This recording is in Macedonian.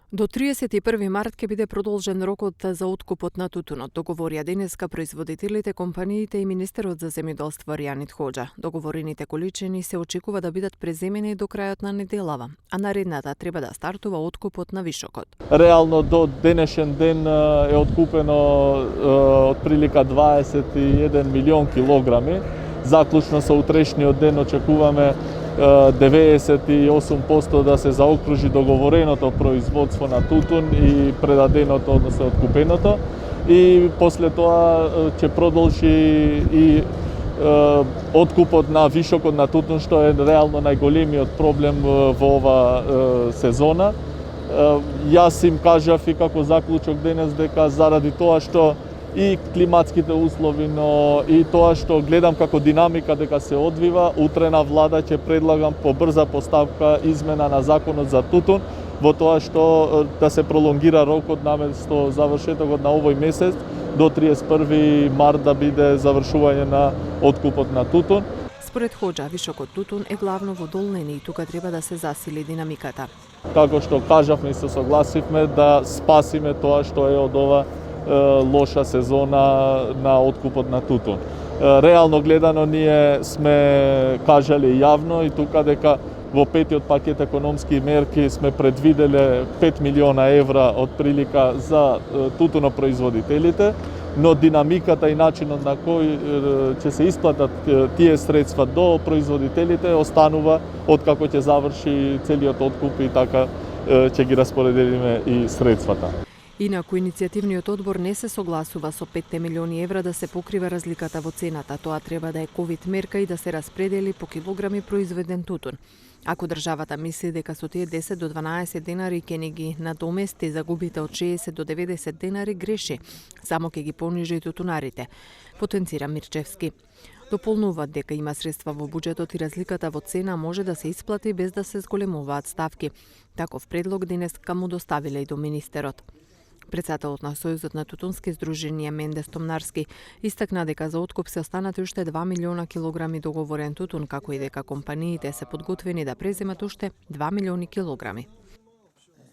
До 31 март ќе биде продолжен рокот за откупот на тутунот, договорија денеска производителите, компаниите и министерот за земјоделство Ријанит Хоџа. Договорените количини се очекува да бидат преземени до крајот на неделава, а наредната треба да стартува откупот на вишокот. Реално до денешен ден е откупено отприлика 21 милион килограми. Заклучно со утрешниот ден очекуваме 98% да се заокружи договореното производство на тутун и предаденото, односно откупеното. И после тоа ќе продолжи и откупот на вишокот на тутун, што е реално најголемиот проблем во ова сезона. Јас им кажав и како заклучок денес дека заради тоа што и климатските услови, но и тоа што гледам како динамика дека се одвива, утре на влада ќе предлагам по брза поставка измена на законот за тутун, во тоа што да се пролонгира рокот наместо завршетокот на овој месец до 31 март да биде завршување на откупот на тутун. Според Хоџа, вишокот тутун е главно во Долнени и тука треба да се засили динамиката. Како што кажавме и се согласивме да спасиме тоа што е од ова лоша сезона на откупот на тутун. Реално гледано ние сме кажали јавно и тука дека во петиот пакет економски мерки сме предвиделе 5 милиона евра од прилика за тутунопроизводителите, но динамиката и начинот на кој ќе се исплатат тие средства до производителите останува откако ќе заврши целиот откуп и така ќе ги распоределиме и средствата. Инаку, иницијативниот одбор не се согласува со 5 милиони евра да се покрива разликата во цената. Тоа треба да е ковид мерка и да се распредели по килограми произведен тутун. Ако државата мисли дека со тие 10 до 12 денари ќе ни ги надомести загубите од 60 до 90 денари, греши. Само ќе ги понижи и тутунарите, потенцира Мирчевски. Дополнуваат дека има средства во буџетот и разликата во цена може да се исплати без да се зголемуваат ставки. Таков предлог денеска му доставиле и до министерот. Председателот на Сојузот на тутунски здруженија Менде Стомнарски истакна дека за откуп се останати уште 2 милиона килограми договорен тутун, како и дека компаниите се подготвени да преземат уште 2 милиони килограми.